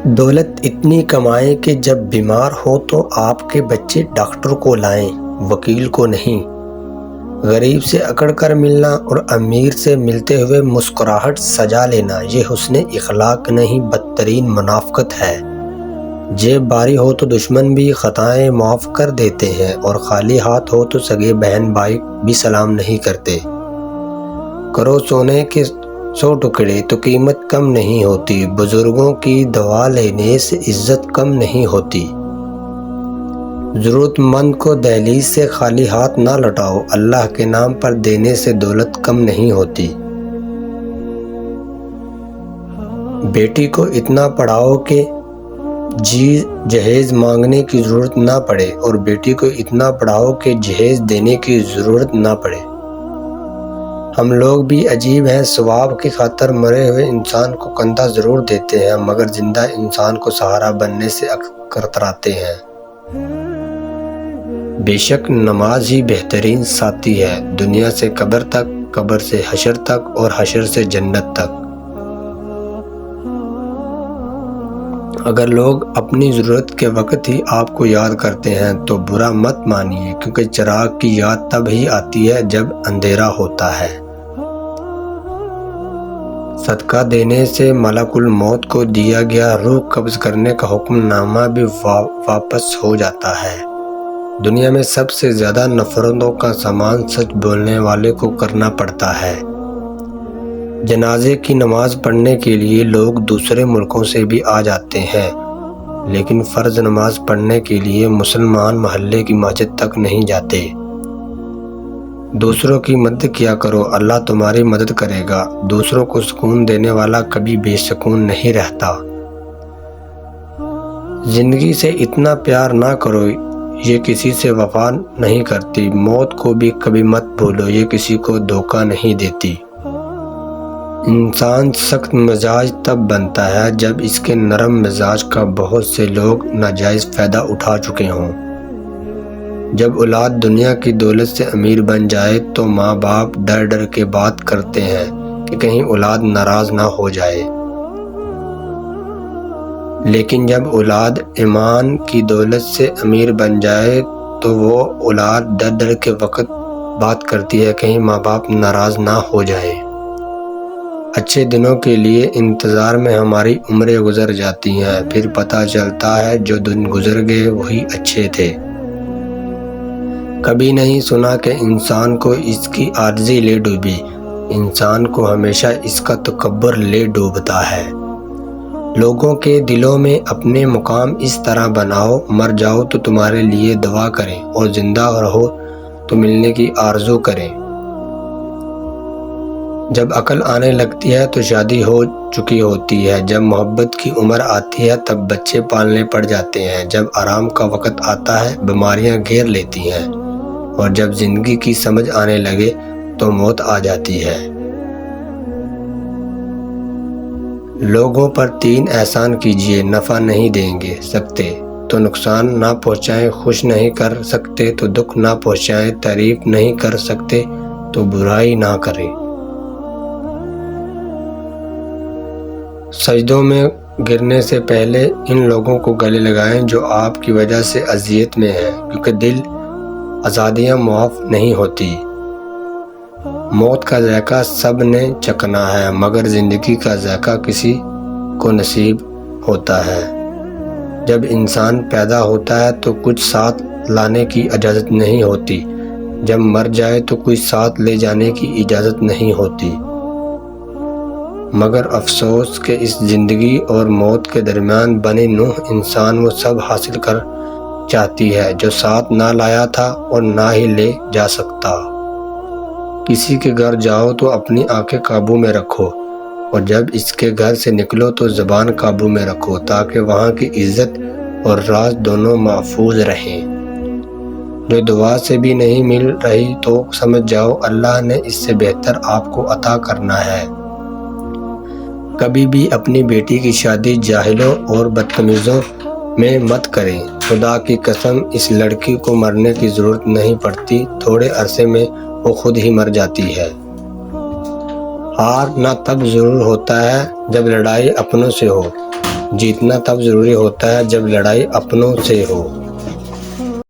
دولت اتنی کمائیں کہ جب بیمار ہو تو آپ کے بچے ڈاکٹر کو لائیں، وکیل کو نہیں۔ غریب سے اکڑ کر ملنا اور امیر سے ملتے ہوئے مسکراہٹ سجا لینا، یہ حسن اخلاق نہیں بدترین منافقت ہے۔ جیب باری ہو تو دشمن بھی خطائیں معاف کر دیتے ہیں، اور خالی ہاتھ ہو تو سگے بہن بھائی بھی سلام نہیں کرتے۔ کرو سونے کے 100 ٹکڑے تو قیمت کم نہیں ہوتی، بزرگوں کی دعا لینے سے عزت کم نہیں ہوتی۔ ضرورت مند کو دہلیز سے خالی ہاتھ نہ لوٹاؤ، اللہ کے نام پر دینے سے دولت کم نہیں ہوتی۔ بیٹی کو اتنا پڑھاؤ کہ جہیز مانگنے کی ضرورت نہ پڑے، اور بیٹی کو اتنا پڑھاؤ کہ جہیز دینے کی ضرورت نہ پڑے۔ ہم لوگ بھی عجیب ہیں، ثواب کی خاطر مرے ہوئے انسان کو کندھا ضرور دیتے ہیں، مگر زندہ انسان کو سہارا بننے سے کتراتے ہیں۔ بے شک نماز ہی بہترین ساتھی ہے، دنیا سے قبر تک، قبر سے حشر تک، اور حشر سے جنت تک۔ اگر لوگ اپنی ضرورت کے وقت ہی آپ کو یاد کرتے ہیں تو برا مت مانیے، کیونکہ چراغ کی یاد تب ہی آتی ہے جب اندھیرا ہوتا ہے۔ صدقہ دینے سے ملک الموت کو دیا گیا روح قبض کرنے کا حکم نامہ بھی واپس ہو جاتا ہے۔ دنیا میں سب سے زیادہ نفرتوں کا سامان سچ بولنے والے کو کرنا پڑتا ہے۔ جنازے کی نماز پڑھنے کے لیے لوگ دوسرے ملکوں سے بھی آ جاتے ہیں، لیکن فرض نماز پڑھنے کے لیے مسلمان محلے کی مسجد تک نہیں جاتے۔ دوسروں کی مدد کیا کرو، اللہ تمہاری مدد کرے گا۔ دوسروں کو سکون دینے والا کبھی بے سکون نہیں رہتا۔ زندگی سے اتنا پیار نہ کرو، یہ کسی سے وفا نہیں کرتی۔ موت کو بھی کبھی مت بھولو، یہ کسی کو دھوکہ نہیں دیتی۔ انسان سخت مزاج تب بنتا ہے جب اس کے نرم مزاج کا بہت سے لوگ ناجائز فائدہ اٹھا چکے ہوں۔ جب اولاد دنیا کی دولت سے امیر بن جائے تو ماں باپ ڈر ڈر کے بات کرتے ہیں کہ کہیں اولاد ناراض نہ ہو جائے، لیکن جب اولاد ایمان کی دولت سے امیر بن جائے تو وہ اولاد ڈر ڈر کے وقت بات کرتی ہے کہیں ماں باپ ناراض نہ ہو جائے۔ اچھے دنوں کے لیے انتظار میں ہماری عمریں گزر جاتی ہیں، پھر پتہ چلتا ہے جو دن گزر گئے وہی اچھے تھے۔ کبھی نہیں سنا کہ انسان کو اس کی عاجزی لے ڈوبی، انسان کو ہمیشہ اس کا تکبر لے ڈوبتا ہے۔ لوگوں کے دلوں میں اپنے مقام اس طرح بناؤ، مر جاؤ تو تمہارے لیے دعا کریں، اور زندہ رہو تو ملنے کی آرزو کریں۔ جب عقل آنے لگتی ہے تو شادی ہو چکی ہوتی ہے، جب محبت کی عمر آتی ہے تب بچے پالنے پڑ جاتے ہیں، جب آرام کا وقت آتا ہے بیماریاں گھیر لیتی ہیں، اور جب زندگی کی سمجھ آنے لگے تو موت آ جاتی ہے۔ لوگوں پر 3 احسان کیجئے، نفع نہیں دیں گے سکتے تو نقصان نہ پہنچائیں، خوش نہیں کر سکتے تو دکھ نہ پہنچائیں، تعریف نہیں کر سکتے تو برائی نہ کریں۔ سجدوں میں گرنے سے پہلے ان لوگوں کو گلے لگائیں جو آپ کی وجہ سے اذیت میں ہیں، کیونکہ دل آزادیاں معاف نہیں ہوتی۔ موت کا ذائقہ سب نے چکھنا ہے، مگر زندگی کا ذائقہ کسی کو نصیب ہوتا ہے۔ جب انسان پیدا ہوتا ہے تو کچھ ساتھ لانے کی اجازت نہیں ہوتی، جب مر جائے تو کوئی ساتھ لے جانے کی اجازت نہیں ہوتی۔ مگر افسوس کہ اس زندگی اور موت کے درمیان بنی نوح انسان وہ سب حاصل کر چاہتی ہے جو ساتھ نہ لایا تھا اور نہ ہی لے جا سکتا۔ کسی کے گھر جاؤ تو اپنی آنکھیں قابو میں رکھو، اور جب اس کے گھر سے نکلو تو زبان قابو میں رکھو، تاکہ وہاں کی عزت اور راز دونوں محفوظ رہیں۔ جو دعا سے بھی نہیں مل رہی تو سمجھ جاؤ اللہ نے اس سے بہتر آپ کو عطا کرنا ہے۔ کبھی بھی اپنی بیٹی کی شادی جاہلوں اور بدتمیزوں میں مت کریں، خدا کی قسم اس لڑکی کو مرنے کی ضرورت نہیں پڑتی، تھوڑے عرصے میں وہ خود ہی مر جاتی ہے۔ ہارنا تب ضرور ہوتا ہے جب لڑائی اپنوں سے ہو، جیتنا تب ضروری ہوتا ہے جب لڑائی اپنوں سے ہو۔